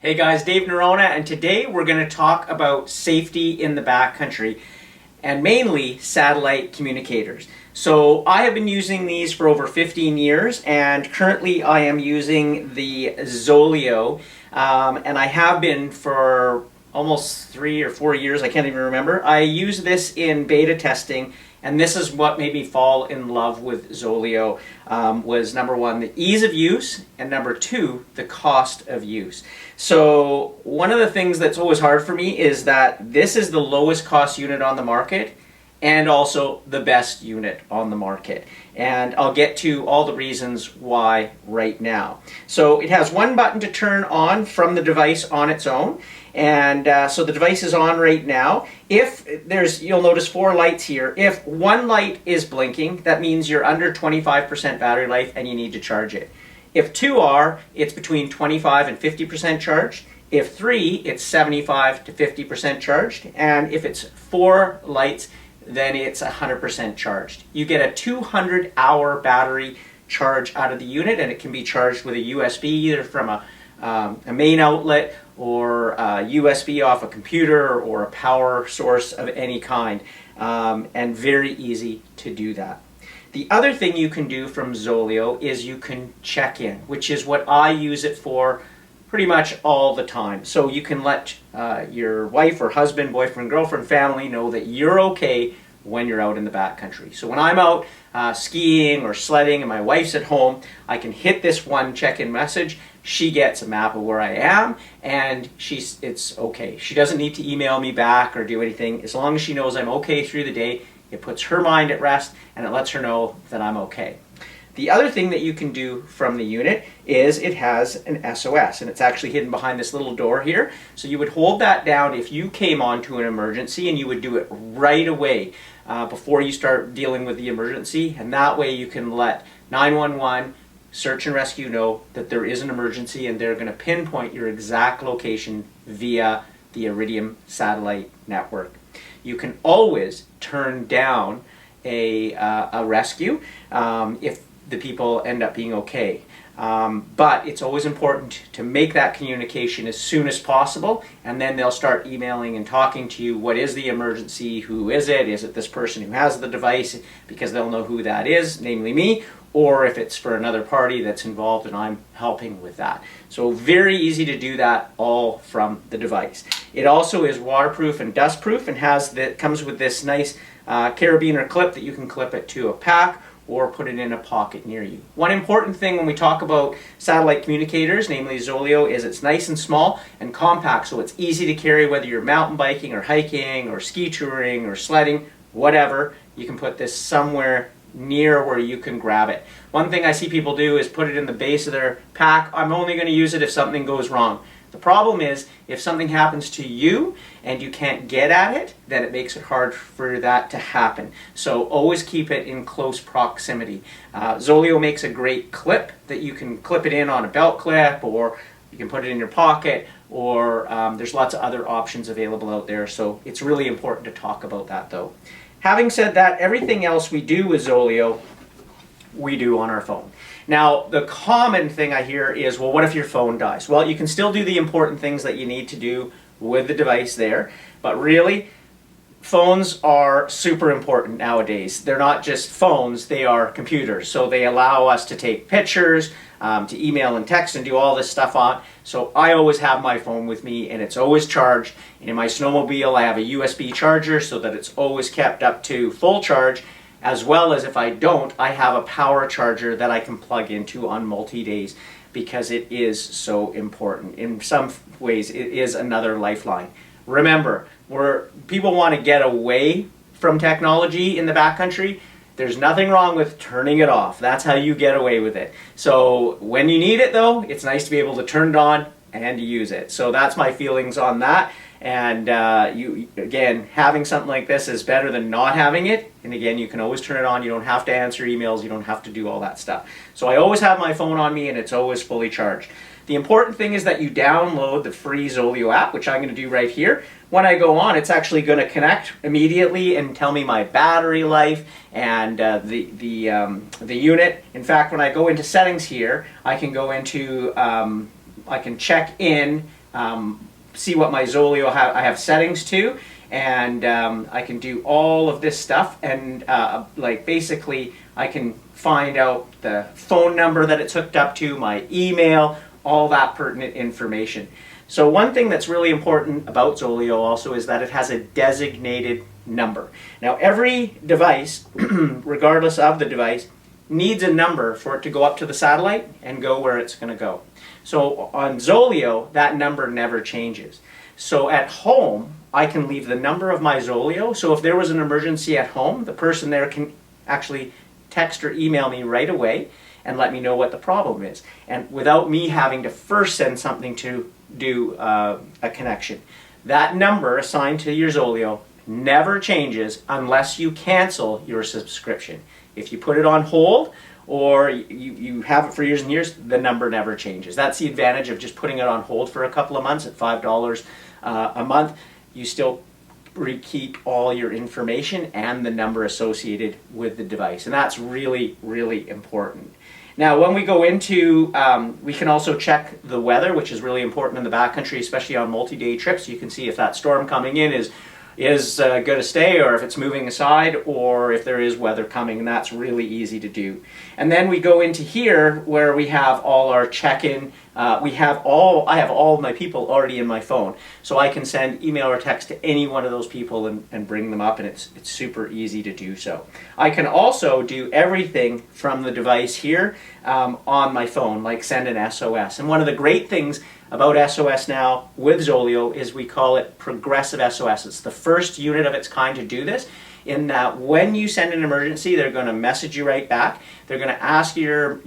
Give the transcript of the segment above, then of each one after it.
Hey guys, Dave Norona, and today we're going to talk about safety in the backcountry and mainly satellite communicators. So I have been using these for over 15 years and currently I am using the Zoleo and I have been for almost 3 or 4 years, I can't even remember. I use this in beta testing, and this is what made me fall in love with Zoleo, was number one, the ease of use, and number two, the cost of use. So one of the things that's always hard for me is that this is the lowest cost unit on the market and also the best unit on the market. And I'll get to all the reasons why right now. So it has one button to turn on from the device on its own. And so the device is on right now. If you'll notice 4 lights here. If one light is blinking, that means you're under 25% battery life and you need to charge it. If 2 are, it's between 25 and 50% charged. If 3, it's 75 to 50% charged. And if it's 4 lights, then it's 100% charged. You get a 200-hour battery charge out of the unit, and it can be charged with a USB either from a main outlet or a USB off a computer or a power source of any kind, and very easy to do that. The other thing you can do from Zoleo is you can check in, which is what I use it for pretty much all the time. So you can let your wife or husband, boyfriend, girlfriend, family know that you're okay when you're out in the backcountry. So when I'm out skiing or sledding and my wife's at home, I can hit this one check-in message. She gets a map of where I am, and it's okay. She doesn't need to email me back or do anything. As long as she knows I'm okay through the day, it puts her mind at rest and it lets her know that I'm okay. The other thing that you can do from the unit is it has an SOS, and it's actually hidden behind this little door here. So you would hold that down if you came onto an emergency, and you would do it right away before you start dealing with the emergency, and that way you can let 911 search and rescue know that there is an emergency, and they're going to pinpoint your exact location via the Iridium satellite network. You can always turn down a rescue if the people end up being okay. But it's always important to make that communication as soon as possible, and then they'll start emailing and talking to you. What is the emergency? Who is it? Is it this person who has the device? Because they'll know who that is, namely me, or if it's for another party that's involved and I'm helping with that. So very easy to do that all from the device. It also is waterproof and dustproof, and comes with this nice carabiner clip that you can clip it to a pack or put it in a pocket near you. One important thing when we talk about satellite communicators, namely Zoleo, is it's nice and small and compact, so it's easy to carry whether you're mountain biking or hiking or ski touring or sledding, whatever. You can put this somewhere near where you can grab it. One thing I see people do is put it in the base of their pack. I'm only going to use it if something goes wrong. The problem is, if something happens to you and you can't get at it, then it makes it hard for that to happen. So always keep it in close proximity. Zoleo makes a great clip that you can clip it in on a belt clip, or you can put it in your pocket, or there's lots of other options available out there. So it's really important to talk about that though. Having said that, everything else we do with Zoleo, we do on our phone. Now, the common thing I hear is, well, what if your phone dies? Well, you can still do the important things that you need to do with the device there, but really, phones are super important nowadays. They're not just phones, they are computers. So they allow us to take pictures, to email and text and do all this stuff on. So I always have my phone with me, and it's always charged. And in my snowmobile, I have a USB charger so that it's always kept up to full charge, as well as if I don't, I have a power charger that I can plug into on multi-days, because it is so important. In some ways, it is another lifeline. Remember, where people want to get away from technology in the backcountry, there's nothing wrong with turning it off. That's how you get away with it. So when you need it though, it's nice to be able to turn it on and use it. So that's my feelings on that. And again, having something like this is better than not having it. And again, you can always turn it on. You don't have to answer emails. You don't have to do all that stuff. So I always have my phone on me, and it's always fully charged. The important thing is that you download the free Zoleo app, which I'm going to do right here. When I go on, it's actually going to connect immediately and tell me my battery life and the unit. In fact, when I go into settings here, I can go into, I can check in see what my Zoleo I have settings to, and I can do all of this stuff, and like basically I can find out the phone number that it's hooked up to, my email, all that pertinent information. So one thing that's really important about Zoleo also is that it has a designated number. Now every device, regardless of the device, needs a number for it to go up to the satellite and go where it's going to go. So on Zoleo, that number never changes. So at home, I can leave the number of my Zoleo. So if there was an emergency at home, the person there can actually text or email me right away and let me know what the problem is, and without me having to first send something to do a connection. That number assigned to your Zoleo never changes unless you cancel your subscription. If you put it on hold or you have it for years and years, the number never changes. That's the advantage of just putting it on hold for a couple of months at $5 a month. You still keep all your information and the number associated with the device, and that's really, really important. Now when we go into, we can also check the weather, which is really important in the backcountry, especially on multi-day trips. You can see if that storm coming in is going to stay, or if it's moving aside, or if there is weather coming, and that's really easy to do. And then we go into here where we have all our check-in. I have all of my people already in my phone, so I can send email or text to any one of those people and bring them up, and it's super easy to do so. I can also do everything from the device here on my phone, like send an SOS. And one of the great things about SOS now with Zoleo is we call it progressive SOS. It's the first unit of its kind to do this, in that when you send an emergency, they're going to message you right back. They're going to ask your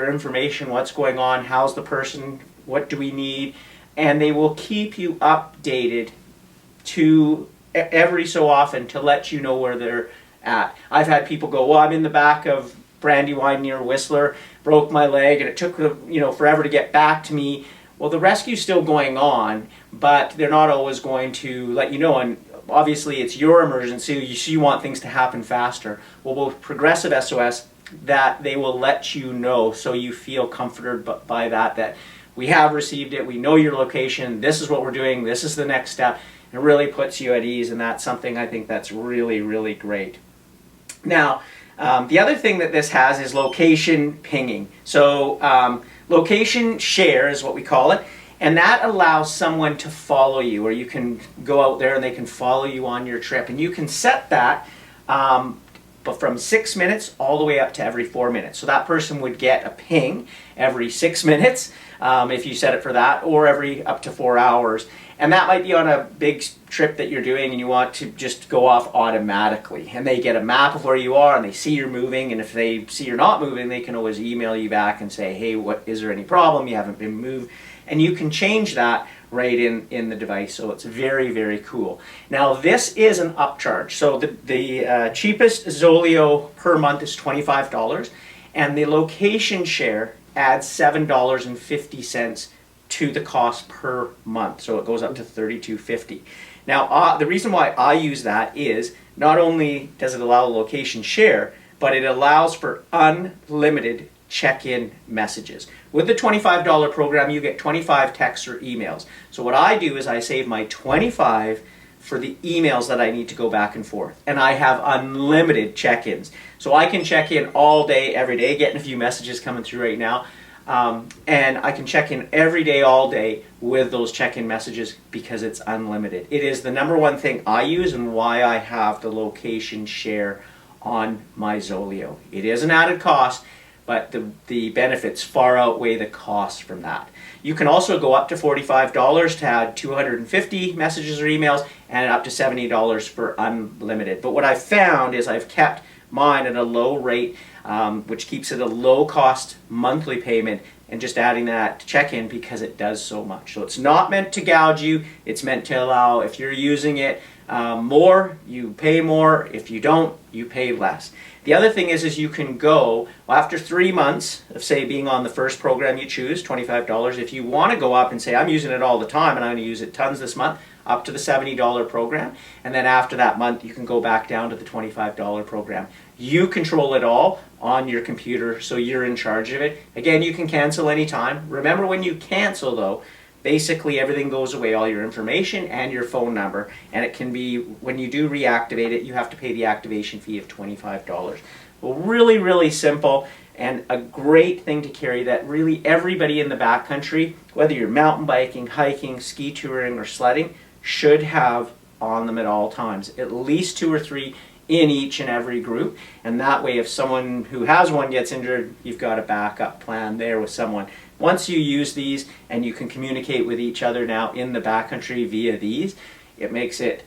information, what's going on, how's the person, what do we need, and they will keep you updated to every so often to let you know where they're at. I've had people go, well, I'm in the back of Brandywine near Whistler, broke my leg, and it took forever to get back to me. Well, the rescue's still going on, but they're not always going to let you know. And obviously, it's your emergency, so you want things to happen faster. Well, with progressive SOS, that they will let you know, so you feel comforted by that we have received it, we know your location, this is what we're doing, this is the next step. It really puts you at ease, and that's something I think that's really, really great. Now, the other thing that this has is location pinging. So location share is what we call it, and that allows someone to follow you, or you can go out there and they can follow you on your trip. And you can set that but from 6 minutes all the way up to every 4 minutes. So that person would get a ping every 6 minutes if you set it for that, or every up to 4 hours. And that might be on a big trip that you're doing and you want to just go off automatically. And they get a map of where you are and they see you're moving, and if they see you're not moving, they can always email you back and say, hey, is there any problem? You haven't been moved. And you can change that right in the device, so it's very, very cool. Now this is an upcharge. So the cheapest Zoleo per month is $25, and the location share adds $7.50 to the cost per month, so it goes up to $32.50. Now the reason why I use that is not only does it allow location share, but it allows for unlimited check-in messages. With the $25 program, you get 25 texts or emails. So what I do is I save my 25 for the emails that I need to go back and forth. And I have unlimited check-ins. So I can check in all day, every day, getting a few messages coming through right now. And I can check in every day, all day with those check-in messages because it's unlimited. It is the #1 thing I use and why I have the location share on my Zoleo. It is an added cost, but the benefits far outweigh the costs from that. You can also go up to $45 to add 250 messages or emails, and up to $70 for unlimited. But what I've found is I've kept mine at a low rate, which keeps it a low cost monthly payment, and just adding that to check-in because it does so much. So it's not meant to gouge you, it's meant to allow, if you're using it more, you pay more. If you don't, you pay less. The other thing is you can go, well, after 3 months of, say, being on the first program you choose, $25, if you want to go up and say, I'm using it all the time and I'm going to use it tons this month, up to the $70 program. And then after that month, you can go back down to the $25 program. You control it all on your computer, so you're in charge of it. Again, you can cancel anytime. Remember, when you cancel, though, basically everything goes away, all your information and your phone number, and it can be, when you do reactivate it, you have to pay the activation fee of $25. Well, really, really simple, and a great thing to carry that really everybody in the backcountry, whether you're mountain biking, hiking, ski touring, or sledding, should have on them at all times. At least 2 or 3 in each and every group, and that way if someone who has one gets injured, you've got a backup plan there with someone. Once you use these and you can communicate with each other now in the backcountry via these, it makes it,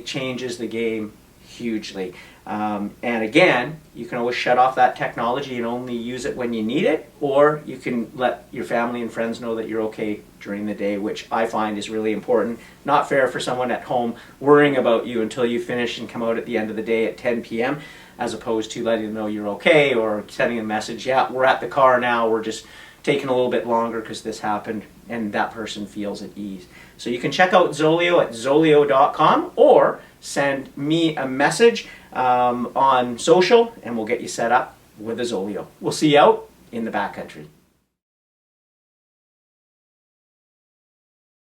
changes the game hugely. And again, you can always shut off that technology and only use it when you need it, or you can let your family and friends know that you're okay during the day, which I find is really important. Not fair for someone at home worrying about you until you finish and come out at the end of the day at 10 p.m. as opposed to letting them know you're okay, or sending a message, yeah, we're at the car now, we're just taking a little bit longer because this happened, and that person feels at ease. So you can check out Zoleo at zoleo.com, or send me a message on social and we'll get you set up with a Zoleo. We'll see you out in the backcountry.